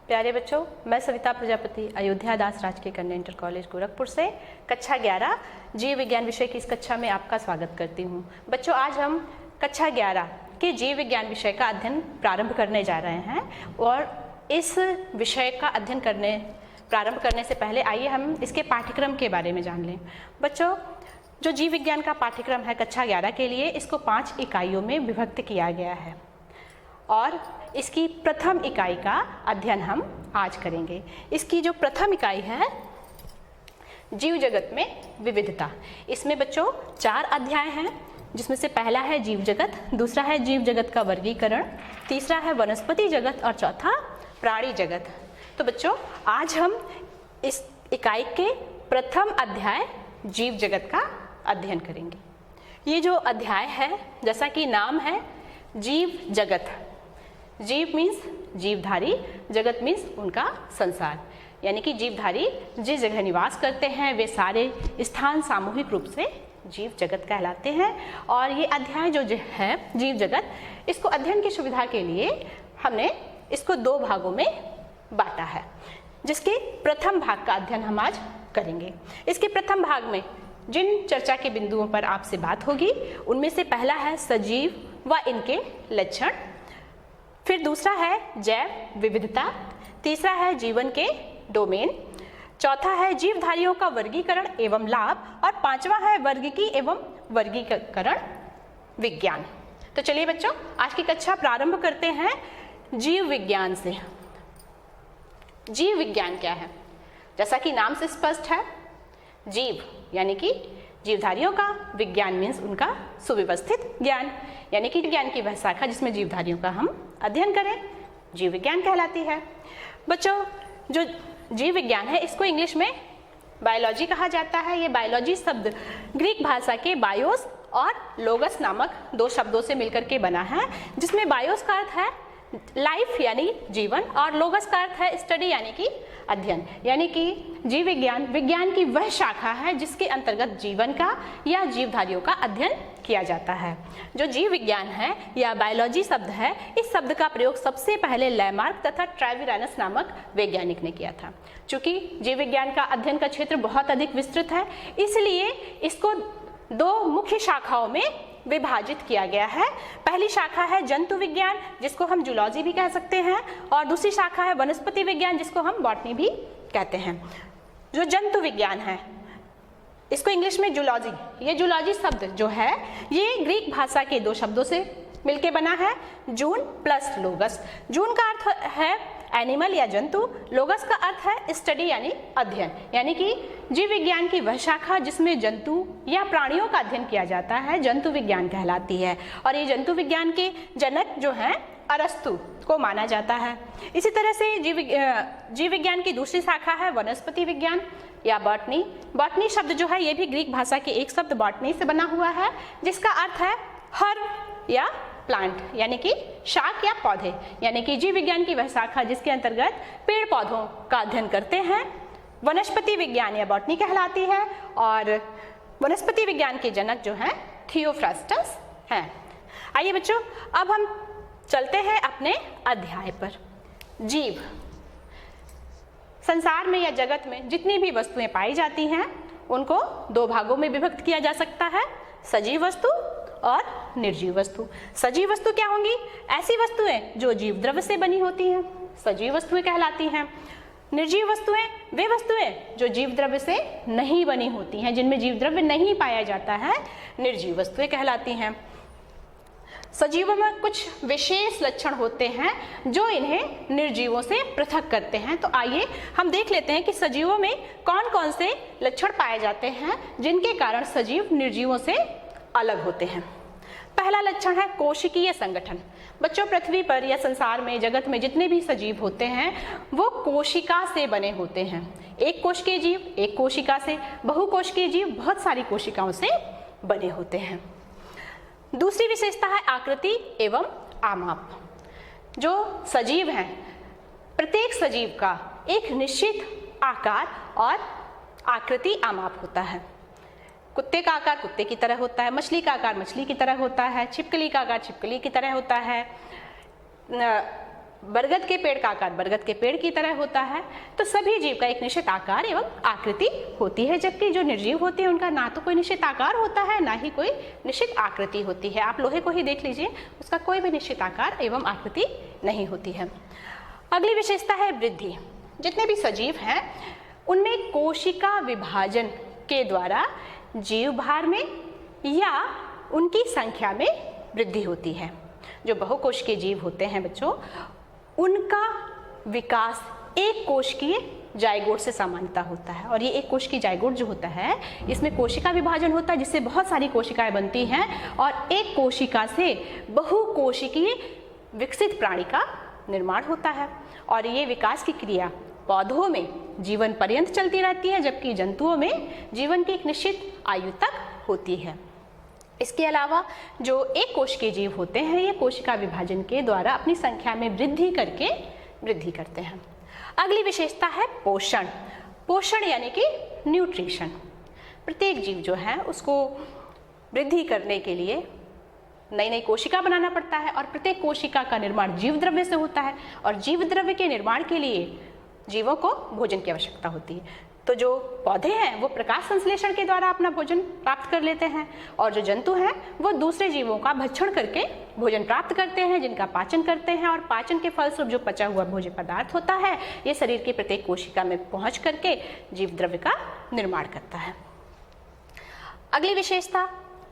प्यारे बच्चों, मैं सविता प्रजापति अयोध्या दास राजकीय कन्या इंटर कॉलेज गोरखपुर से कक्षा 11 जीव विज्ञान विषय की इस कक्षा में आपका स्वागत करती हूँ। बच्चों, आज हम कक्षा 11 के जीव विज्ञान विषय का अध्ययन प्रारंभ करने जा रहे हैं और इस विषय का अध्ययन प्रारंभ करने से पहले आइए हम इसके पाठ्यक्रम के बारे में जान लें। बच्चों, जो जीव विज्ञान का पाठ्यक्रम है कक्षा 11 के लिए, इसको 5 इकाइयों में विभक्त किया गया है और इसकी प्रथम इकाई का अध्ययन हम आज करेंगे। इसकी जो प्रथम इकाई है, जीव जगत में विविधता। इसमें बच्चों 4 अध्याय हैं, जिसमें से पहला है जीव जगत, दूसरा है जीव जगत का वर्गीकरण, तीसरा है वनस्पति जगत और चौथा प्राणी जगत। तो बच्चों, आज हम इस इकाई के प्रथम अध्याय जीव जगत का अध्ययन करेंगे। ये जो अध्याय है, जैसा कि नाम है जीव जगत, जीव मीन्स जीवधारी, जगत मीन्स उनका संसार, यानी कि जीवधारी जिस जगह निवास करते हैं वे सारे स्थान सामूहिक रूप से जीव जगत कहलाते हैं। और ये अध्याय जो है जीव जगत, इसको अध्ययन की सुविधा के लिए हमने इसको 2 भागों में बांटा है, जिसके प्रथम भाग का अध्ययन हम आज करेंगे। इसके प्रथम भाग में जिन चर्चा के बिंदुओं पर आपसे बात होगी, उनमें से पहला है सजीव व इनके लक्षण, फिर दूसरा है जैव विविधता, तीसरा है जीवन के डोमेन, चौथा है जीवधारियों का वर्गीकरण एवं लाभ और 5वां है वर्गीकी एवं वर्गीकरण विज्ञान। तो चलिए बच्चों, आज की कक्षा प्रारंभ करते हैं जीव विज्ञान से। जीव विज्ञान क्या है? जैसा कि नाम से स्पष्ट है, जीव यानी कि जीवधारियों का, विज्ञान मीन्स उनका सुव्यवस्थित ज्ञान, यानी कि ज्ञान की वह शाखा जिसमें जीवधारियों का हम अध्ययन करें, जीव विज्ञान कहलाती है। बच्चों, जो जीव विज्ञान है इसको इंग्लिश में बायोलॉजी कहा जाता है। ये बायोलॉजी शब्द ग्रीक भाषा के बायोस और लोगस नामक 2 शब्दों से मिलकर के बना है, जिसमें बायोस का अर्थ है लाइफ यानी जीवन और लोगस का अर्थ है स्टडी यानी कि अध्ययन, यानी कि जीव विज्ञान विज्ञान की वह शाखा है जिसके अंतर्गत जीवन का या जीवधारियों का अध्ययन किया जाता है। जो जीव विज्ञान है या बायोलॉजी शब्द है, इस शब्द का प्रयोग सबसे पहले लैमार्क तथा ट्रेविरानस नामक वैज्ञानिक ने किया था। चूंकि जीव विज्ञान का अध्ययन का क्षेत्र बहुत अधिक विस्तृत है, इसलिए इसको 2 मुख्य शाखाओं में विभाजित किया गया है। पहली शाखा है जंतु विज्ञान, जिसको हम जूलॉजी भी कह सकते हैं, और दूसरी शाखा है वनस्पति विज्ञान, जिसको हम बॉटनी भी कहते हैं। जो जंतु विज्ञान है, इसको इंग्लिश में जूलॉजी, ये जूलॉजी शब्द जो है ये ग्रीक भाषा के 2 शब्दों से मिलके बना है, जून प्लस लोगस। जून का अर्थ है एनिमल या जंतु, लोगस का अर्थ है स्टडी यानी अध्ययन, यानी कि जीव विज्ञान की वह शाखा जिसमें जंतु या प्राणियों का अध्ययन किया जाता है, जंतु विज्ञान कहलाती है। और ये जंतु विज्ञान के जनक जो हैं अरस्तु को माना जाता है। इसी तरह से जीव विज्ञान की दूसरी शाखा है वनस्पति विज्ञान या बॉटनी। बॉटनी शब्द जो है ये भी ग्रीक भाषा के एक शब्द बॉटनी से बना हुआ है, जिसका अर्थ है हर्ब या प्लांट, यानी कि शाक या पौधे, यानी कि जीव विज्ञान की वह शाखा जिसके अंतर्गत पेड़ पौधों का अध्ययन करते हैं, वनस्पति विज्ञान या बॉटनी कहलाती है। और वनस्पति विज्ञान के जनक जो हैं थियोफ्रास्टस हैं। आइए बच्चों, अब हम चलते हैं अपने अध्याय पर। जीव, संसार में या जगत में जितनी भी वस्तुएं पाई जाती हैं उनको 2 भागों में विभक्त किया जा सकता है, सजीव वस्तु और निर्जीव वस्तु। सजीव वस्तु क्या होंगी? ऐसी वस्तुएं जो जीव द्रव्य से बनी होती हैं, सजीव वस्तुएं कहलाती हैं। निर्जीव वस्तुएं वे वस्तुएं जो जीव द्रव्य से नहीं बनी होती हैं, जिनमें जीव द्रव्य नहीं पाया जाता है, निर्जीव वस्तुएं कहलाती हैं। सजीवों में कुछ विशेष लक्षण होते हैं जो इन्हें निर्जीवों से पृथक करते हैं। तो आइए हम देख लेते हैं कि सजीवों में कौन कौन से लक्षण पाए जाते हैं जिनके कारण सजीव निर्जीवों से अलग होते हैं। पहला लक्षण है कोशिकीय संगठन। बच्चों, पृथ्वी पर या संसार में, जगत में जितने भी सजीव होते हैं वो कोशिका से बने होते हैं। एक कोशिकीय जीव एक कोशिका से, बहुकोशिकीय जीव बहुत सारी कोशिकाओं से बने होते हैं। दूसरी विशेषता है आकृति एवं आमाप। जो सजीव हैं, प्रत्येक सजीव का एक निश्चित आकार और आकृति आमाप होता है। कुत्ते का आकार कुत्ते की तरह होता है, मछली का आकार मछली की तरह होता है, छिपकली का आकार छिपकली की तरह होता है, बरगद के पेड़ का आकार बरगद के पेड़ की तरह होता है, तो सभी जीव का एक निश्चित आकार एवं आकृति होती है, जबकि जो निर्जीव होते हैं उनका ना तो कोई निश्चित आकार होता है ना ही कोई निश्चित आकृति होती है। आप लोहे को ही देख लीजिए, उसका कोई भी निश्चित आकार एवं आकृति नहीं होती है। अगली विशेषता है वृद्धि। जितने भी सजीव हैं उनमें कोशिका विभाजन के द्वारा जीव भार में या उनकी संख्या में वृद्धि होती है। जो बहुकोशिकीय जीव होते हैं बच्चों, उनका विकास एक कोशिकीय जाइगोट से सामान्यतः होता है। और ये एक कोशिकीय जाइगोट जो होता है, इसमें कोशिका विभाजन होता है जिससे बहुत सारी कोशिकाएं बनती हैं और एक कोशिका से बहुकोशिकीय विकसित प्राणी का निर्माण होता है। और ये विकास की क्रिया पौधों में जीवन पर्यंत चलती रहती है, जबकि जंतुओं में जीवन की एक निश्चित आयु तक होती है। इसके अलावा जो एक कोशिकीय जीव होते हैं, ये कोशिका विभाजन के द्वारा अपनी संख्या में वृद्धि करते हैं। अगली विशेषता है पोषण। पोषण यानी कि न्यूट्रिशन। प्रत्येक जीव जो है उसको वृद्धि करने के लिए नई नई कोशिका बनाना पड़ता है और प्रत्येक कोशिका का निर्माण जीव द्रव्य से होता है और जीव द्रव्य के निर्माण के लिए जीवों को भोजन की आवश्यकता होती है। तो जो पौधे हैं वो प्रकाश संश्लेषण के द्वारा अपना भोजन प्राप्त कर लेते हैं और जो जंतु हैं वो दूसरे जीवों का भक्षण करके भोजन प्राप्त करते हैं, जिनका पाचन करते हैं और पाचन के फलस्वरूप जो पचा हुआ भोज्य पदार्थ होता है ये शरीर की प्रत्येक कोशिका में पहुंच करके जीव द्रव्य का निर्माण करता है। अगली विशेषता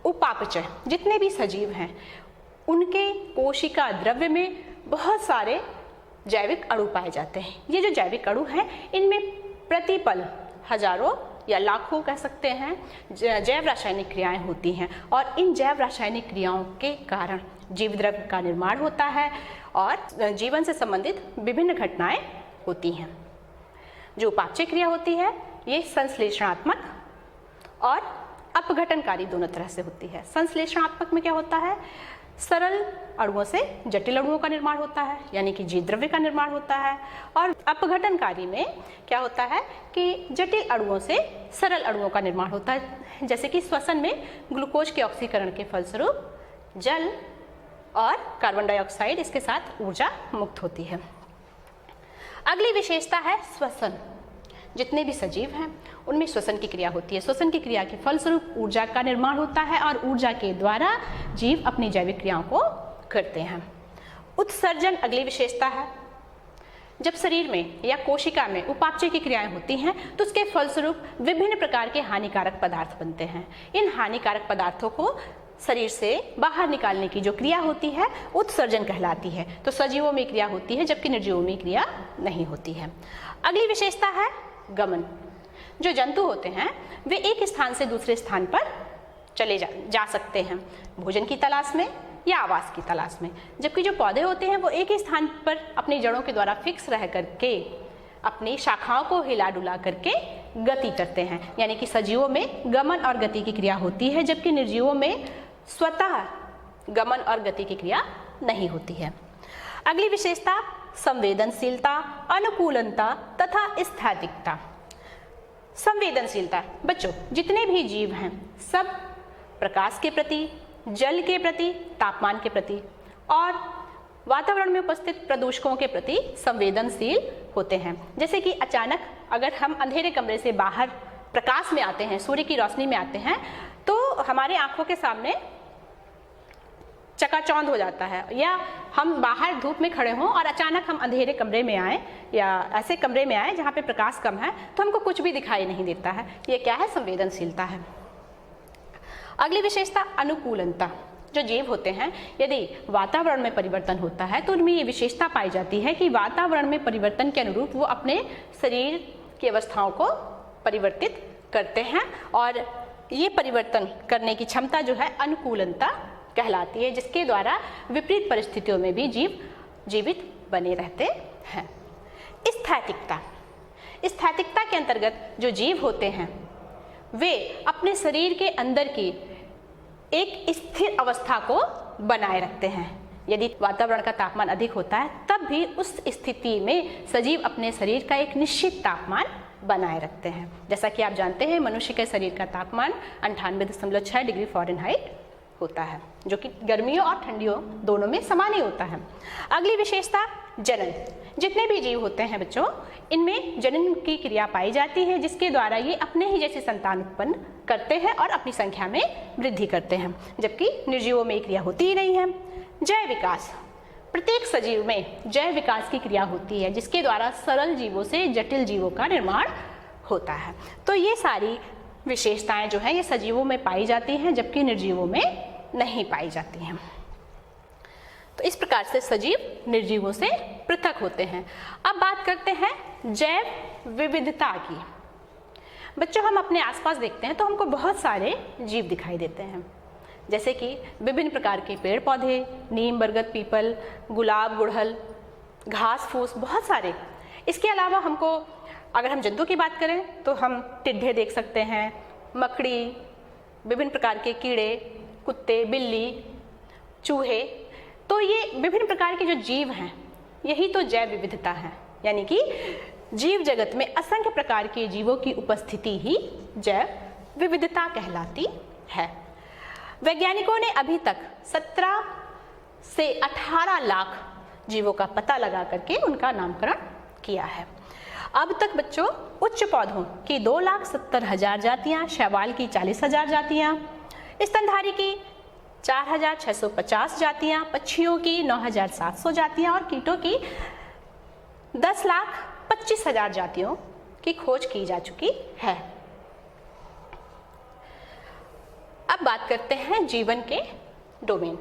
उपापचय। जितने भी सजीव हैं उनके कोशिका द्रव्य में बहुत सारे जैविक अणु पाए जाते हैं। ये जो जैविक अणु हैं इनमें प्रतिपल हजारों या लाखों कह सकते हैं जैव रासायनिक क्रियाएं होती हैं और इन जैव रासायनिक क्रियाओं के कारण जीव द्रव्य का निर्माण होता है और जीवन से संबंधित विभिन्न घटनाएं होती हैं। जो उपापचय क्रिया होती है ये संश्लेषणात्मक और अपघटनकारी दोनों तरह से होती है। संश्लेषणात्मक में क्या होता है, सरल अणुओं से जटिल अणुओं का निर्माण होता है, यानी कि जीव द्रव्य का निर्माण होता है। और अपघटनकारी में क्या होता है कि जटिल अणुओं से सरल अणुओं का निर्माण होता है, जैसे कि श्वसन में ग्लूकोज के ऑक्सीकरण के फलस्वरूप जल और कार्बन डाइऑक्साइड इसके साथ ऊर्जा मुक्त होती है। अगली विशेषता है श्वसन। जितने भी सजीव हैं उनमें श्वसन की क्रिया होती है। श्वसन की क्रिया के फलस्वरूप ऊर्जा का निर्माण होता है और ऊर्जा के द्वारा जीव अपनी जैविक क्रियाओं को करते हैं। उत्सर्जन अगली विशेषता है। जब शरीर में या कोशिका में उपापचय की क्रियाएं होती हैं तो उसके फलस्वरूप विभिन्न प्रकार के हानिकारक पदार्थ बनते हैं। इन हानिकारक पदार्थों को शरीर से बाहर निकालने की जो क्रिया होती है उत्सर्जन कहलाती है। तो सजीवों में क्रिया होती है जबकि निर्जीवों में क्रिया नहीं होती है। अगली विशेषता है गमन। जो जंतु होते हैं वे एक स्थान से दूसरे स्थान पर चले जा सकते हैं भोजन की तलाश में या आवास की तलाश में, जबकि जो पौधे होते हैं वो एक ही स्थान पर अपनी जड़ों के द्वारा फिक्स रह करके अपनी शाखाओं को हिला डुला करके गति करते हैं। यानी कि सजीवों में गमन और गति की क्रिया होती है जबकि निर्जीवों में स्वतः गमन और गति की क्रिया नहीं होती है। अगली विशेषता संवेदनशीलता, अनुकूलनता तथा स्थैतिकता। संवेदनशीलता। बच्चों जितने भी जीव हैं सब प्रकाश के प्रति, जल के प्रति, तापमान के प्रति और वातावरण में उपस्थित प्रदूषकों के प्रति संवेदनशील होते हैं। जैसे कि अचानक अगर हम अंधेरे कमरे से बाहर प्रकाश में आते हैं, सूर्य की रोशनी में आते हैं, तो हमारे आंखों के सामने चकाचौंध हो जाता है, या हम बाहर धूप में खड़े हों और अचानक हम अंधेरे कमरे में आए या ऐसे कमरे में आए जहाँ पे प्रकाश कम है तो हमको कुछ भी दिखाई नहीं देता है। ये क्या है? संवेदनशीलता है। अगली विशेषता अनुकूलनता। जो जीव होते हैं यदि वातावरण में परिवर्तन होता है तो उनमें ये विशेषता पाई जाती है कि वातावरण में परिवर्तन के अनुरूप वो अपने शरीर की अवस्थाओं को परिवर्तित करते हैं और ये परिवर्तन करने की क्षमता जो है अनुकूलनता कहलाती है, जिसके द्वारा विपरीत परिस्थितियों में भी जीव जीवित बने रहते हैं। स्थैतिकता। स्थैतिकता के अंतर्गत जो जीव होते हैं वे अपने शरीर के अंदर की एक स्थिर अवस्था को बनाए रखते हैं। यदि वातावरण का तापमान अधिक होता है तब भी उस स्थिति में सजीव अपने शरीर का एक निश्चित तापमान बनाए रखते हैं। जैसा कि आप जानते हैं मनुष्य के शरीर का तापमान 98.6 डिग्री फ़ारेनहाइट होता है, जो कि गर्मियों और ठंडियों दोनों में समान ही होता है। अगली विशेषता जनन। जितने भी जीव होते हैं बच्चों, इनमें जनन की क्रिया पाई जाती है, जिसके द्वारा ये अपने ही जैसे संतान उत्पन्न करते हैं और अपनी संख्या में वृद्धि करते हैं, जबकि निर्जीवों में ये क्रिया होती ही नहीं है। जय विकास, प्रत्येक सजीव में जय विकास की क्रिया होती है, जिसके द्वारा सरल जीवों से जटिल जीवों का निर्माण होता है। तो ये सारी विशेषताएं जो हैं ये सजीवों में पाई जाती हैं, जबकि निर्जीवों में नहीं पाई जाती हैं। तो इस प्रकार से सजीव निर्जीवों से पृथक होते हैं। अब बात करते हैं जैव विविधता की। बच्चों, हम अपने आसपास देखते हैं तो हमको बहुत सारे जीव दिखाई देते हैं, जैसे कि विभिन्न प्रकार के पेड़ पौधे, नीम, बरगद, पीपल, गुलाब, गुड़हल, घास फूस, बहुत सारे। इसके अलावा हमको अगर हम जंतु की बात करें तो हम टिड्डे देख सकते हैं, मकड़ी, विभिन्न प्रकार के कीड़े, कुत्ते, बिल्ली, चूहे। तो ये विभिन्न प्रकार के जो जीव हैं, यही तो जैव विविधता है, यानी कि जीव जगत में असंख्य प्रकार के जीवों की उपस्थिति ही जैव विविधता कहलाती है। वैज्ञानिकों ने अभी तक 17 से 18 लाख जीवों का पता लगा करके उनका नामकरण किया है। अब तक बच्चों उच्च पौधों की 2,70,000 जातियां, शैवाल की 40,000 जातियां, स्तनधारी की 4,650 जातियां, पक्षियों की 9,700 जातियां और कीटों की 10,25,000 जातियों की खोज की जा चुकी है। अब बात करते हैं जीवन के डोमेन।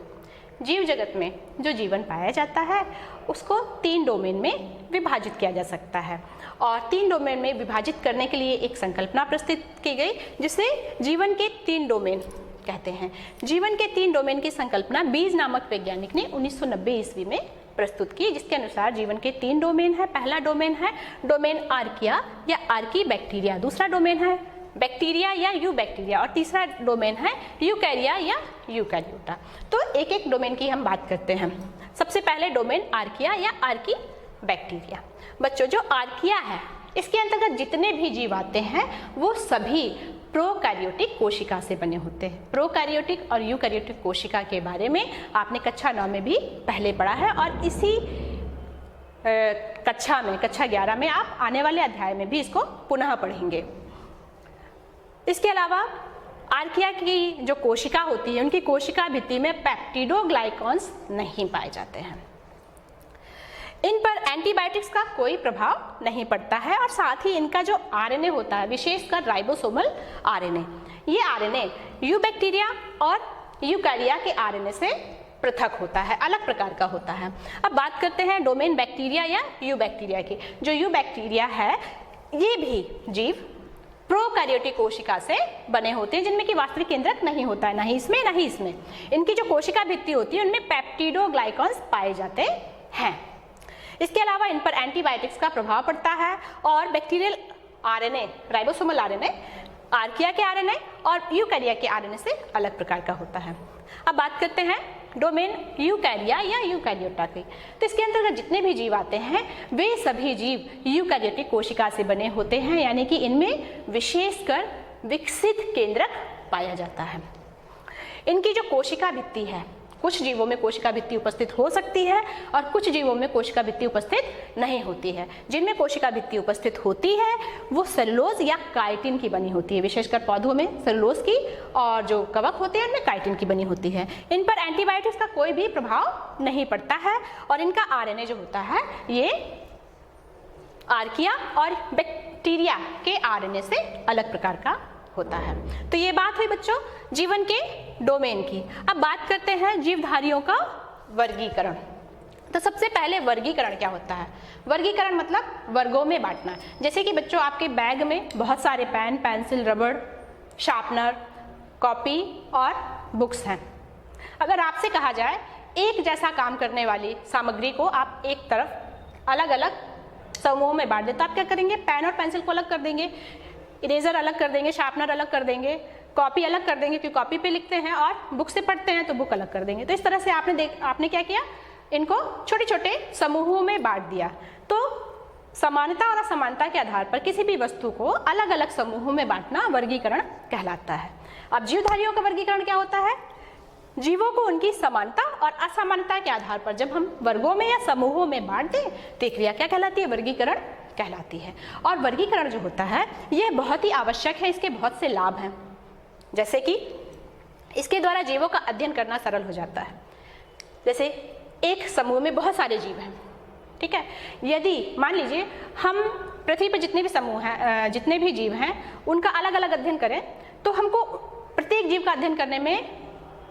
जीव जगत में जो जीवन पाया जाता है उसको 3 डोमेन में विभाजित किया जा सकता है, और 3 डोमेन में विभाजित करने के लिए एक संकल्पना प्रस्तुत की गई, जिसे जीवन के 3 डोमेन कहते हैं। जीवन के 3 डोमेन की संकल्पना बीज नामक वैज्ञानिक ने 1990 ईस्वी में प्रस्तुत की, जिसके अनुसार जीवन के 3 डोमेन है। पहला डोमेन है डोमेन आर्किया या आर्की बैक्टीरिया, दूसरा डोमेन है बैक्टीरिया या यू बैक्टीरिया, और तीसरा डोमेन है यूकैरिया या यूकैरियोटा। तो एक एक डोमेन की हम बात करते हैं। सबसे पहले डोमेन आर्किया या आर्की बैक्टीरिया। बच्चों, जो आर्किया है इसके अंतर्गत जितने भी जीव आते हैं वो सभी प्रोकैरियोटिक कोशिका से बने होते हैं। प्रोकैरियोटिक और यूकैरियोटिक कोशिका के बारे में आपने कक्षा 9 में भी पहले पढ़ा है, और इसी कक्षा 11 में आप आने वाले अध्याय में भी इसको पुनः पढ़ेंगे। इसके अलावा आर्किया की जो कोशिका होती है उनकी कोशिका भित्ति में पेप्टिडोग्लाइकॉन्स नहीं पाए जाते हैं। इन पर एंटीबायोटिक्स का कोई प्रभाव नहीं पड़ता है, और साथ ही इनका जो आरएनए होता है, विशेषकर राइबोसोमल आरएनए, ये आरएनए यू बैक्टीरिया और यूकैरिया के आरएनए से पृथक होता है, अलग प्रकार का होता है। अब बात करते हैं डोमेन बैक्टीरिया या यू बैक्टीरिया की। जो यू बैक्टीरिया है ये भी जीव प्रोकैरियोटिक कोशिका से बने होते हैं, जिनमें कि वास्तविक केंद्रक नहीं होता है, ना ही इसमें ना ही इसमें। इनकी जो कोशिका भित्ति होती है उनमें पेप्टिडोग्लाइकॉन्स पाए जाते हैं। इसके अलावा इन पर एंटीबायोटिक्स का प्रभाव पड़ता है, और bacterial RNA, ribosomal RNA archaea के आरएनए और यूकैरिया के आरएनए से अलग प्रकार का होता है। अब बात करते हैं डोमेन यूकैरिया या यूकैरियोटा की। तो इसके अंतर्गत जितने भी जीव आते हैं वे सभी जीव यूकैरियोटिक कोशिका से बने होते हैं, यानी कि इनमें विशेषकर विकसित केंद्रक पाया जाता है। इनकी जो कोशिका भित्ति है, कुछ जीवों में कोशिका भित्ति उपस्थित हो सकती है और कुछ जीवों में कोशिका भित्ति उपस्थित नहीं होती है। जिनमें कोशिका भित्ति उपस्थित होती है वो सेलुलोज या काइटिन की बनी होती है, विशेषकर पौधों में सेलुलोज की, और जो कवक होते हैं उनमें काइटिन की बनी होती है। इन पर एंटीबायोटिक्स का कोई भी प्रभाव नहीं पड़ता है, और इनका आरएनए जो होता है ये आर्किया और बैक्टीरिया के आरएनए से अलग प्रकार का होता है। तो ये बात हुई बच्चों जीवन के डोमेन की। अब बात करते हैं जीवधारियों का वर्गीकरण। तो सबसे पहले वर्गीकरण क्या होता है? वर्गीकरण मतलब वर्गों में बांटना। जैसे कि बच्चों आपके बैग में बहुत सारे पेन, पेंसिल, रबड़, शार्पनर, कॉपी और बुक्स हैं। अगर आपसे कहा जाए एक जैसा काम करने वाली सामग्री को आप एक तरफ अलग अलग समूहों में बांट दें, तो आप क्या करेंगे? पेन और पेंसिल को अलग कर देंगे, इरेजर अलग कर देंगे, शार्पनर अलग कर देंगे, कॉपी अलग कर देंगे क्योंकि कॉपी पे लिखते हैं, और बुक से पढ़ते हैं तो बुक अलग कर देंगे। तो इस तरह से आपने क्या किया? इनको छोटे छोटे समूहों में बांट दिया। तो समानता और असमानता के आधार पर किसी भी वस्तु को अलग अलग समूहों में बांटना वर्गीकरण कहलाता है। अब जीवधारियों का वर्गीकरण क्या होता है? जीवों को उनकी समानता और असमानता के आधार पर जब हम वर्गों में या समूहों में बांट दें तो क्रिया क्या कहलाती है? वर्गीकरण कहलाती है। और वर्गीकरण जो होता है यह बहुत ही आवश्यक है, इसके बहुत से लाभ हैं। जैसे कि इसके द्वारा जीवों का अध्ययन करना सरल हो जाता है। जैसे एक समूह में बहुत सारे जीव हैं, ठीक है। यदि मान लीजिए हम पृथ्वी पर जितने भी समूह हैं, जितने भी जीव हैं, उनका अलग अलग अध्ययन करें तो हमको प्रत्येक जीव का अध्ययन करने में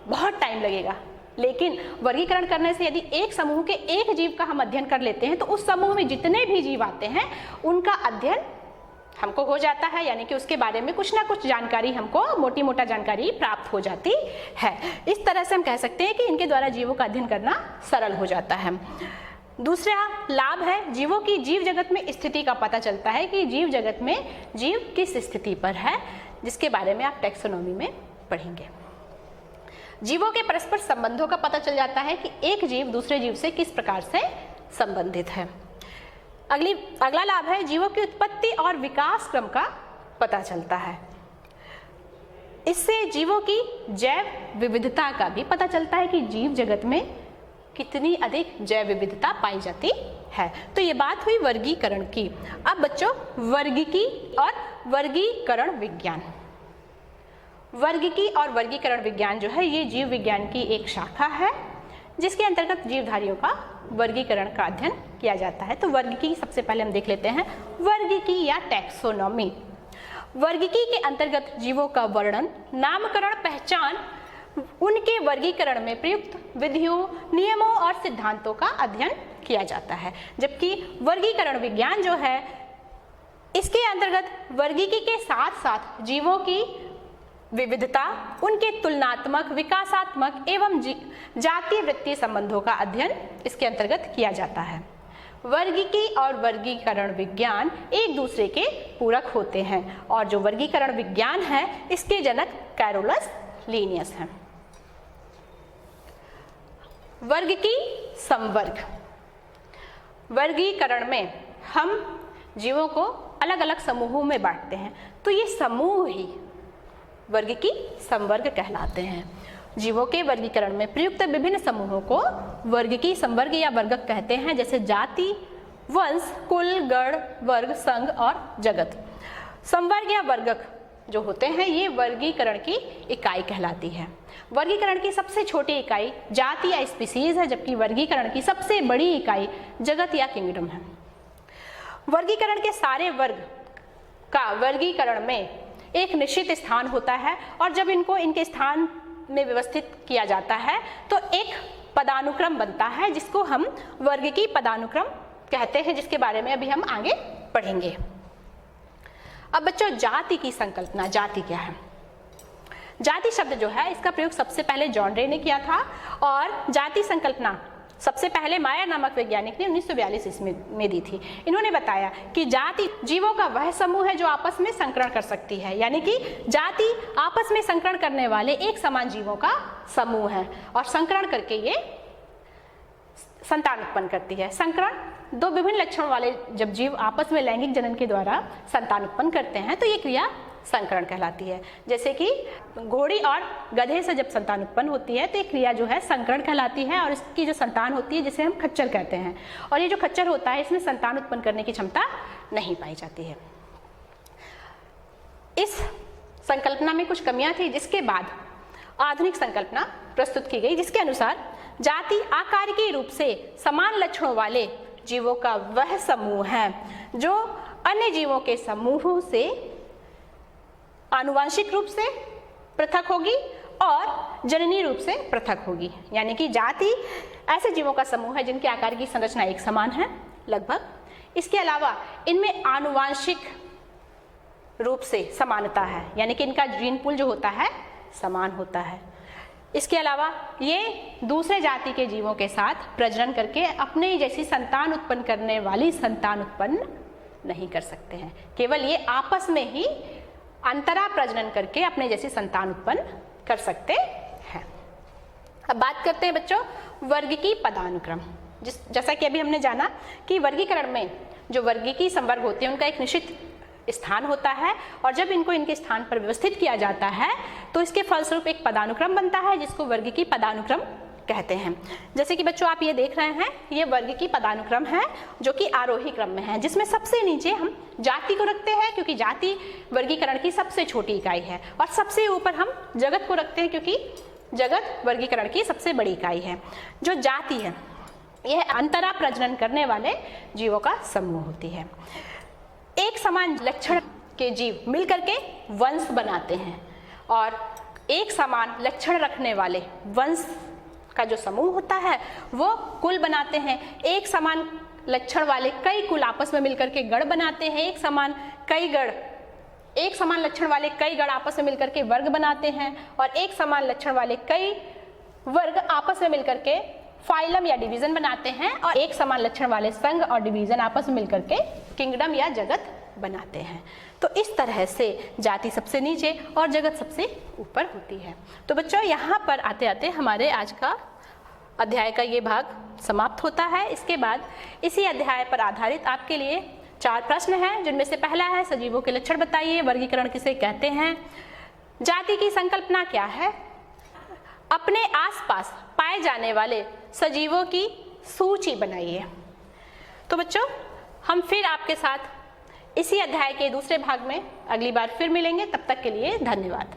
बहुत टाइम लगेगा। लेकिन वर्गीकरण करने से यदि एक समूह के एक जीव का हम अध्ययन कर लेते हैं तो उस समूह में जितने भी जीव आते हैं उनका अध्ययन हमको हो जाता है, यानी कि उसके बारे में कुछ ना कुछ जानकारी हमको मोटी मोटा जानकारी प्राप्त हो जाती है। इस तरह से हम कह सकते हैं कि इनके द्वारा जीवों का अध्ययन करना सरल हो जाता है। दूसरा लाभ है जीवों की जीव जगत में स्थिति का पता चलता है कि जीव जगत में जीव किस स्थिति पर है, जिसके बारे में आप टैक्सोनॉमी में पढ़ेंगे। जीवों के परस्पर संबंधों का पता चल जाता है कि एक जीव दूसरे जीव से किस प्रकार से संबंधित है। अगला लाभ है जीवों की उत्पत्ति और विकास क्रम का पता चलता है। इससे जीवों की जैव विविधता का भी पता चलता है कि जीव जगत में कितनी अधिक जैव विविधता पाई जाती है। तो ये बात हुई वर्गीकरण की। अब बच्चों वर्गीकी और वर्गीकरण विज्ञान। वर्गीकी और वर्गीकरण विज्ञान जो है ये जीव विज्ञान की एक शाखा है जिसके अंतर्गत जीवधारियों का वर्गीकरण का अध्ययन किया जाता है। तो वर्गीकी सबसे पहले हम देख लेते हैं वर्गीकी या टैक्सोनॉमी। वर्गीकी के अंतर्गत जीवों का वर्णन, नामकरण, पहचान, उनके वर्गीकरण में प्रयुक्त विधियों, नियमों और सिद्धांतों का अध्ययन किया जाता है। जबकि वर्गीकरण विज्ञान जो है इसके अंतर्गत वर्गीकी के साथ साथ जीवों की विविधता, उनके तुलनात्मक, विकासात्मक एवं जातीय वृत्तीय संबंधों का अध्ययन इसके अंतर्गत किया जाता है। वर्गीकी और वर्गीकरण विज्ञान एक दूसरे के पूरक होते हैं और जो वर्गीकरण विज्ञान है इसके जनक कैरोलस लिनियस हैं। वर्गीकी संवर्ग। वर्गीकरण में हम जीवों को अलग अलग समूहों में बांटते हैं तो ये समूह ही वर्गीकी संवर्ग कहलाते हैं। जीवों के वर्गीकरण में प्रयुक्त विभिन्न समूहों को वर्गीकी संवर्ग या वर्गक कहते हैं, जैसे जाति, वंश, कुल, गण, वर्ग, संघ और जगत। संवर्ग या वर्गक जो होते हैं ये वर्गीकरण की इकाई कहलाती है। वर्गीकरण की सबसे छोटी इकाई जाति या स्पीसीज है, जबकि वर्गीकरण की सबसे बड़ी इकाई जगत या किंगडम है। वर्गीकरण के सारे वर्ग का वर्गीकरण में एक निश्चित स्थान होता है और जब इनको इनके स्थान में व्यवस्थित किया जाता है तो एक पदानुक्रम बनता है जिसको हम वर्गीकी पदानुक्रम कहते हैं, जिसके बारे में अभी हम आगे पढ़ेंगे। अब बच्चों जाति की संकल्पना, जाति क्या है? जाति शब्द जो है इसका प्रयोग सबसे पहले जॉन रे ने किया था और जाति संकल्पना सबसे पहले मायर नामक वैज्ञानिक ने 1942 ईस्वी में दी थी। इन्होंने बताया कि जाति जीवों का वह समूह है जो आपस में संकरण कर सकती है, यानी कि जाति आपस में संकरण करने वाले एक समान जीवों का समूह है और संकरण करके ये संतान उत्पन्न करती है। संकरण दो विभिन्न लक्षणों वाले जब जीव आपस में लैंगिक जनन के द्वारा संतान उत्पन्न करते हैं तो ये क्रिया संकरण कहलाती है। जैसे कि घोड़ी और गधे से जब संतान उत्पन्न होती है तो ये क्रिया जो है संकरण कहलाती है और इसकी जो संतान होती है जिसे हम खच्चर कहते हैं, और ये जो खच्चर होता है इसमें संतान उत्पन्न करने की क्षमता नहीं पाई जाती है। इस संकल्पना में कुछ कमियां थी जिसके बाद आधुनिक संकल्पना प्रस्तुत की गई, जिसके अनुसार जाति आकारिकी रूप से समान लक्षणों वाले जीवों का वह समूह है जो अन्य जीवों के समूहों से आनुवांशिक रूप से पृथक होगी और जननी रूप से पृथक होगी। यानी कि जाति ऐसे जीवों का समूह है जिनके आकार की संरचना एक समान है लगभग। इसके अलावा इनमें आनुवांशिक रूप से समानता है, यानी कि इनका जीन पूल जो होता है समान होता है। इसके अलावा ये दूसरे जाति के जीवों के साथ प्रजनन करके अपने जैसी संतान उत्पन्न करने वाली संतान उत्पन्न नहीं कर सकते हैं, केवल ये आपस में ही अंतरा प्रजनन करके अपने जैसी संतान उत्पन्न कर सकते हैं। अब बात करते हैं बच्चों वर्गीकी पदानुक्रम। जैसा कि अभी हमने जाना कि वर्गीकरण में जो वर्गीकी संवर्ग होते हैं उनका एक निश्चित स्थान होता है, और जब इनको इनके स्थान पर व्यवस्थित किया जाता है तो इसके फलस्वरूप एक पदानुक्रम बनता है जिसको वर्गीकी पदानुक्रम कहते हैं। जैसे कि बच्चों आप ये देख रहे हैं, ये वर्गीकी पदानुक्रम है जो कि आरोही क्रम में है, जिसमें सबसे नीचे हम जाति को रखते हैं क्योंकि जाति वर्गीकरण की सबसे छोटी इकाई है, और सबसे ऊपर हम जगत को रखते हैं क्योंकि जगत वर्गीकरण की सबसे बड़ी इकाई है। जो जाति है यह अंतरा प्रजनन करने वाले जीवों का समूह होती है। एक समान लक्षण के जीव मिलकर के वंश बनाते हैं, और एक समान लक्षण रखने वाले वंश का जो समूह होता है वो कुल बनाते हैं। एक समान लक्षण वाले कई कुल आपस में मिलकर के गण बनाते हैं। एक समान लक्षण वाले कई गण आपस में मिलकर के वर्ग बनाते हैं, और एक समान लक्षण वाले कई वर्ग आपस में मिलकर के फाइलम या डिवीजन बनाते हैं, और एक समान लक्षण वाले संघ और डिवीजन आपस में मिलकर के किंगडम या जगत बनाते हैं। तो इस तरह से जाति सबसे नीचे और जगत सबसे ऊपर होती है। तो बच्चों यहाँ पर आते आते हमारे आज का अध्याय का ये भाग समाप्त होता है। इसके बाद इसी अध्याय पर आधारित आपके लिए 4 प्रश्न हैं, जिनमें से पहला है सजीवों के लक्षण बताइए, वर्गीकरण किसे कहते हैं, जाति की संकल्पना क्या है, अपने आसपास पाए जाने वाले सजीवों की सूची बनाइए। तो बच्चों हम फिर आपके साथ इसी अध्याय के दूसरे भाग में अगली बार फिर मिलेंगे। तब तक के लिए धन्यवाद।